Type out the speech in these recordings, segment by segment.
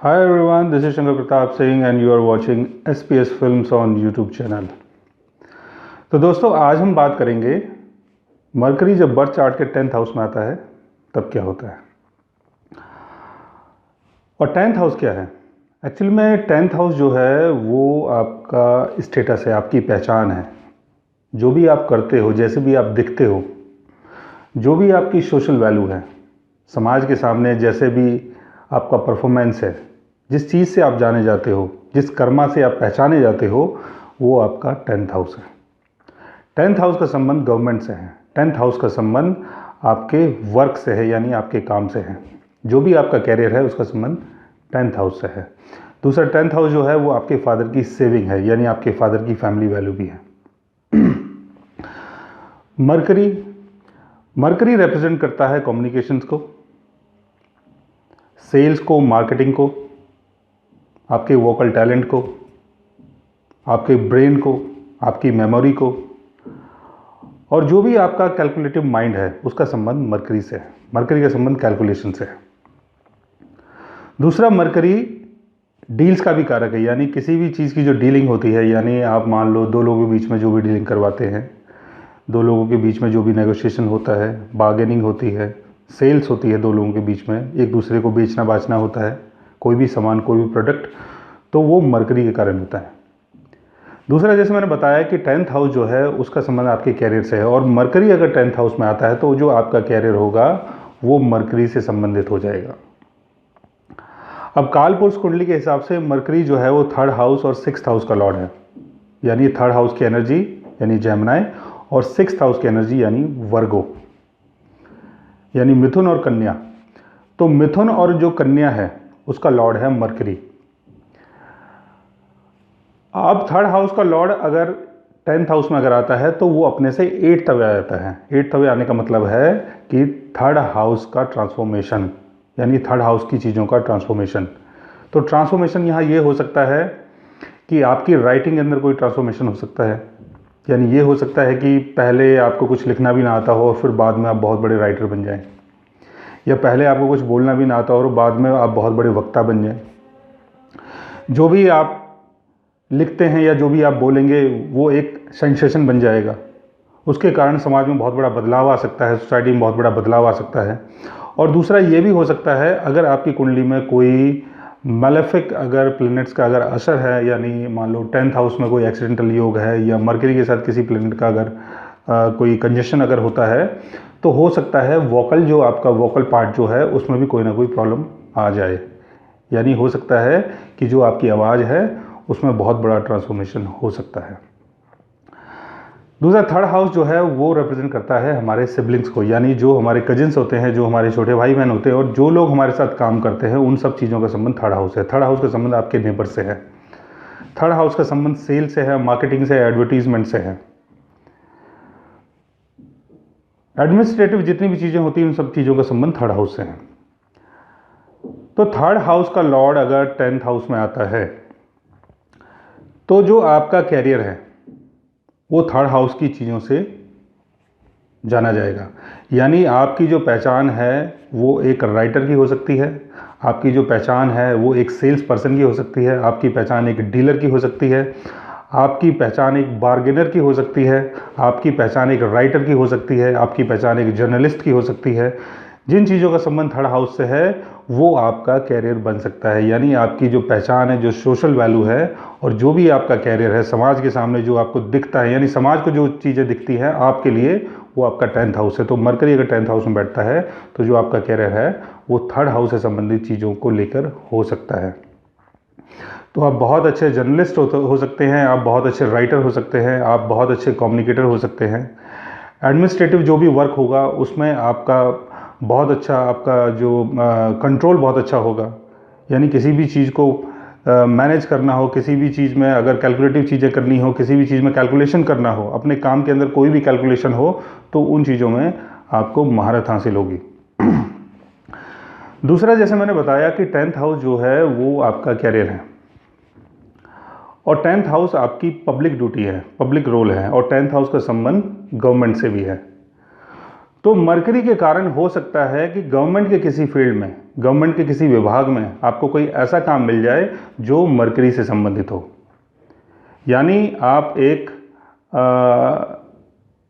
Hi everyone, this is Shankar Pratap Singh and you are watching SPS Films on YouTube channel। तो दोस्तों आज हम बात करेंगे मरकरी जब बर्थ चार्ट के 10th हाउस में आता है तब क्या होता है। और 10th हाउस क्या है? एक्चुअली में 10th हाउस जो है वो आपका स्टेटस है, आपकी पहचान है। जो भी आप करते हो, जैसे भी आप दिखते हो, जो भी आपकी सोशल वैल्यू है, समाज के सामने जैसे भी आपका परफॉर्मेंस है, जिस चीज़ से आप जाने जाते हो, जिस कर्मा से आप पहचाने जाते हो, वो आपका 10th हाउस है। 10th हाउस का संबंध गवर्नमेंट से है। 10th हाउस का संबंध आपके वर्क से है, यानी आपके काम से है। जो भी आपका कैरियर है उसका संबंध 10th हाउस से है। दूसरा 10th हाउस जो है वो आपके फादर की सेविंग है, यानी आपके फादर की फैमिली वैल्यू भी है। मरकरी रिप्रेजेंट करता है कम्युनिकेशंस को, सेल्स को, मार्केटिंग को, आपके वोकल टैलेंट को, आपके ब्रेन को, आपकी मेमोरी को, और जो भी आपका कैलकुलेटिव माइंड है उसका संबंध मरकरी से है। मरकरी का संबंध कैलकुलेशन से है। दूसरा मरकरी डील्स का भी कारक है, यानी किसी भी चीज़ की जो डीलिंग होती है, यानी आप मान लो दो लोगों के बीच में जो भी डीलिंग करवाते हैं, दो लोगों के बीच में जो भी नेगोशिएशन होता है, बार्गेनिंग होती है, सेल्स होती है, दो लोगों के बीच में एक दूसरे को बेचना बाचना होता है, कोई भी सामान, कोई भी प्रोडक्ट, तो वो मरकरी के कारण होता है। दूसरा, जैसे मैंने बताया कि 10th हाउस जो है उसका संबंध आपके कैरियर से है, और मरकरी अगर 10th हाउस में आता है तो जो आपका कैरियर होगा वो मरकरी से संबंधित हो जाएगा। अब कालपुरुष कुंडली के हिसाब से मरकरी जो है वो 3rd हाउस और 6th हाउस का लॉर्ड है, यानी 3rd हाउस की एनर्जी यानी जेमिनी, और 6th हाउस की एनर्जी यानी वर्गो, यानी मिथुन और कन्या। तो मिथुन और जो कन्या है उसका लॉर्ड है मरकरी। अब 3rd हाउस का लॉर्ड अगर 10th हाउस में अगर आता है तो वो अपने से 8th हाउस आता है। 8th हाउस आने का मतलब है कि 3rd हाउस का ट्रांसफॉर्मेशन, यानी 3rd हाउस की चीज़ों का ट्रांसफॉर्मेशन। तो ट्रांसफॉर्मेशन यहाँ ये हो सकता है कि आपकी राइटिंग के अंदर कोई ट्रांसफॉर्मेशन हो सकता है, यानी ये हो सकता है कि पहले आपको कुछ लिखना भी ना आता हो और फिर बाद में आप बहुत बड़े राइटर बन जाएं, या पहले आपको कुछ बोलना भी ना आता हो और बाद में आप बहुत बड़े वक्ता बन जाएं। जो भी आप लिखते हैं या जो भी आप बोलेंगे वो एक सेंसेशन बन जाएगा। उसके कारण समाज में बहुत बड़ा बदलाव आ सकता है, सोसाइटी में बहुत बड़ा बदलाव आ सकता है। और दूसरा ये भी हो सकता है अगर आपकी कुंडली में कोई मैलेफिक अगर प्लैनेट्स का अगर असर है, यानी मान लो 10th हाउस में कोई एक्सीडेंटल योग है, या मरकरी के साथ किसी प्लैनेट का अगर कोई कंजक्शन अगर होता है, तो हो सकता है वोकल जो आपका वोकल पार्ट जो है उसमें भी कोई ना कोई प्रॉब्लम आ जाए। यानी हो सकता है कि जो आपकी आवाज़ है उसमें बहुत बड़ा ट्रांसफॉर्मेशन हो सकता है। दूसरा 3rd हाउस जो है वो रिप्रेजेंट करता है हमारे सिबलिंग्स को, यानी जो हमारे कजिन्स होते हैं, जो हमारे छोटे भाई बहन होते हैं, और जो लोग हमारे साथ काम करते हैं, उन सब चीज़ों का संबंध 3rd हाउस है। 3rd हाउस का संबंध आपके नेबर से है। 3rd हाउस का संबंध सेल से है, मार्केटिंग से, एडवर्टीजमेंट से है। एडमिनिस्ट्रेटिव जितनी भी चीज़ें होती हैं उन सब चीज़ों का संबंध 3rd हाउस से है। तो 3rd हाउस का लॉर्ड अगर 10th हाउस में आता है तो जो आपका कैरियर है वो 3rd हाउस की चीज़ों से जाना जाएगा। यानी आपकी जो पहचान है वो एक राइटर की हो सकती है, आपकी जो पहचान है वो एक सेल्स पर्सन की हो सकती है, आपकी पहचान एक डीलर की हो सकती है, आपकी पहचान एक बार्गेनर की हो सकती है, आपकी पहचान एक राइटर की हो सकती है, आपकी पहचान एक जर्नलिस्ट की हो सकती है। जिन चीज़ों का संबंध 3rd हाउस से है वो आपका कैरियर बन सकता है। यानी आपकी जो पहचान है, जो सोशल वैल्यू है, और जो भी आपका कैरियर है, समाज के सामने जो आपको दिखता है, यानी समाज को जो चीज़ें दिखती हैं आपके लिए, वो आपका 10th हाउस है। तो मरकरी अगर 10th हाउस में बैठता है तो जो आपका कैरियर है वो 3rd हाउस से संबंधित चीज़ों को लेकर हो सकता है। तो आप बहुत अच्छे जर्नलिस्ट हो सकते हैं, आप बहुत अच्छे राइटर हो सकते हैं, आप बहुत अच्छे कम्युनिकेटर हो सकते हैं। एडमिनिस्ट्रेटिव जो भी वर्क होगा उसमें आपका बहुत अच्छा, आपका जो कंट्रोल बहुत अच्छा होगा, यानी किसी भी चीज़ को मैनेज करना हो, किसी भी चीज़ में अगर कैलकुलेटिव चीज़ें करनी हो, किसी भी चीज़ में कैलकुलेशन करना हो, अपने काम के अंदर कोई भी कैलकुलेशन हो, तो उन चीज़ों में आपको महारत हासिल होगी। दूसरा, जैसे मैंने बताया कि 10th हाउस जो है वो आपका कैरियर है, और 10th हाउस आपकी पब्लिक ड्यूटी है, पब्लिक रोल है, और 10th हाउस का संबंध गवर्नमेंट से भी है। तो मरकरी के कारण हो सकता है कि गवर्नमेंट के किसी फील्ड में, गवर्नमेंट के किसी विभाग में आपको कोई ऐसा काम मिल जाए जो मरकरी से संबंधित हो। यानी आप एक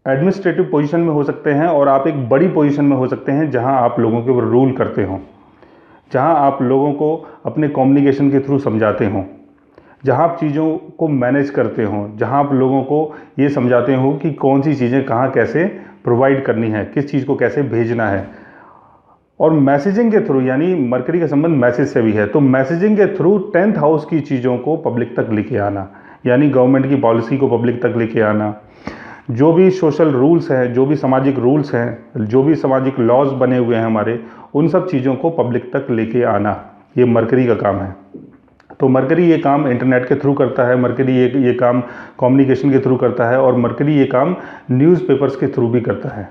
एडमिनिस्ट्रेटिव पोजीशन में हो सकते हैं और आप एक बड़ी पोजीशन में हो सकते हैं जहां आप लोगों के ऊपर रूल करते हो, जहां आप लोगों को अपने कम्युनिकेशन के थ्रू समझाते हो, जहां आप चीज़ों को मैनेज करते हो, जहां आप लोगों को ये समझाते हो कि कौन सी चीज़ें कहां कैसे प्रोवाइड करनी है, किस चीज़ को कैसे भेजना है। और मैसेजिंग के थ्रू, यानी मरकरी का संबंध मैसेज से भी है, तो मैसेजिंग के थ्रू 10th हाउस की चीज़ों को पब्लिक तक लेके आना, यानी गवर्नमेंट की पॉलिसी को पब्लिक तक लेके आना, जो भी सोशल रूल्स हैं, जो भी सामाजिक रूल्स हैं, जो भी सामाजिक लॉज बने हुए हैं हमारे, उन सब चीज़ों को पब्लिक तक लेके आना, ये मरकरी का काम है। तो मरकरी ये काम इंटरनेट के थ्रू करता है, मरकरी ये काम कम्युनिकेशन के थ्रू करता है, और मरकरी ये काम न्यूज़पेपर्स के थ्रू भी करता है।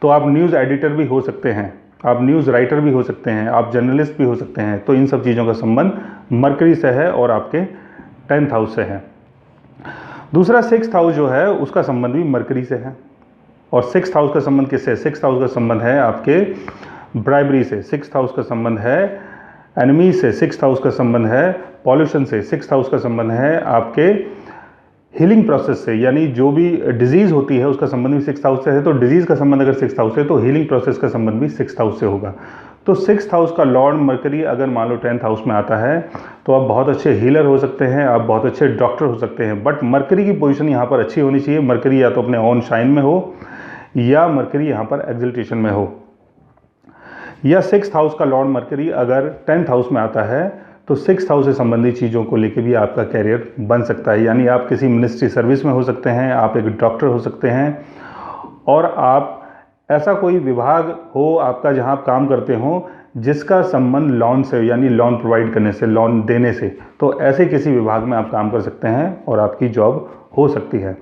तो आप न्यूज़ एडिटर भी हो सकते हैं, आप न्यूज़ राइटर भी हो सकते हैं, आप जर्नलिस्ट भी हो सकते हैं। तो इन सब चीज़ों का संबंध मरकरी से है और आपके 10th हाउस से है। दूसरा 6th हाउस जो है उसका संबंध भी मरकरी से है। और 6th हाउस का संबंध किससे है? 6th हाउस का संबंध है आपके ब्राइबरी से, 6th हाउस का संबंध है एनिमी से, 6th हाउस का संबंध है पॉल्यूशन से, 6th हाउस का संबंध है आपके हीलिंग प्रोसेस से, यानी जो भी डिजीज़ होती है उसका संबंध भी 6th हाउस से है। तो डिजीज़ का संबंध अगर 6th हाउस से है तो हीलिंग प्रोसेस का संबंध भी 6th हाउस से होगा। तो 6th हाउस का लॉर्ड मरकरी अगर मान लो 10th हाउस में आता है तो आप बहुत अच्छे हीलर हो सकते हैं, आप बहुत अच्छे डॉक्टर हो सकते हैं। बट मरकरी की पोजीशन यहाँ पर अच्छी होनी चाहिए। मरकरी या तो अपने ऑन शाइन में हो या मरकरी यहाँ पर एक्सल्टेशन में हो, या 6th हाउस का लॉर्ड मरकरी अगर 10th हाउस में आता है तो 6th हाउस से संबंधित चीज़ों को लेके भी आपका कैरियर बन सकता है। यानी आप किसी मिनिस्ट्री सर्विस में हो सकते हैं, आप एक डॉक्टर हो सकते हैं, और आप ऐसा कोई विभाग हो आपका जहां आप काम करते हो जिसका संबंध लोन से, यानी लोन प्रोवाइड करने से, लोन देने से, तो ऐसे किसी विभाग में आप काम कर सकते हैं और आपकी जॉब हो सकती है।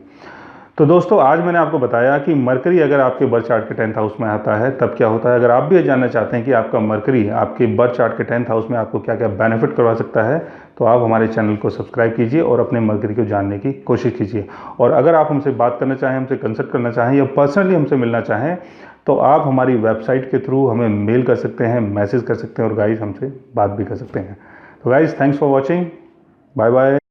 तो दोस्तों आज मैंने आपको बताया कि मरकरी अगर आपके बर्थ चार्ट के 10th हाउस में आता है तब क्या होता है। अगर आप भी ये जानना चाहते हैं कि आपका मरकरी आपके बर्थ चार्ट के 10th हाउस में आपको क्या क्या बेनिफिट करवा सकता है, तो आप हमारे चैनल को सब्सक्राइब कीजिए और अपने मरकरी को जानने की कोशिश कीजिए। और अगर आप हमसे बात करना चाहें, हमसे कंसल्ट करना चाहें या पर्सनली हमसे मिलना चाहें तो आप हमारी वेबसाइट के थ्रू हमें मेल कर सकते हैं, मैसेज कर सकते हैं, और गाइस हमसे बात भी कर सकते हैं। तो guys thanks for watching, bye bye.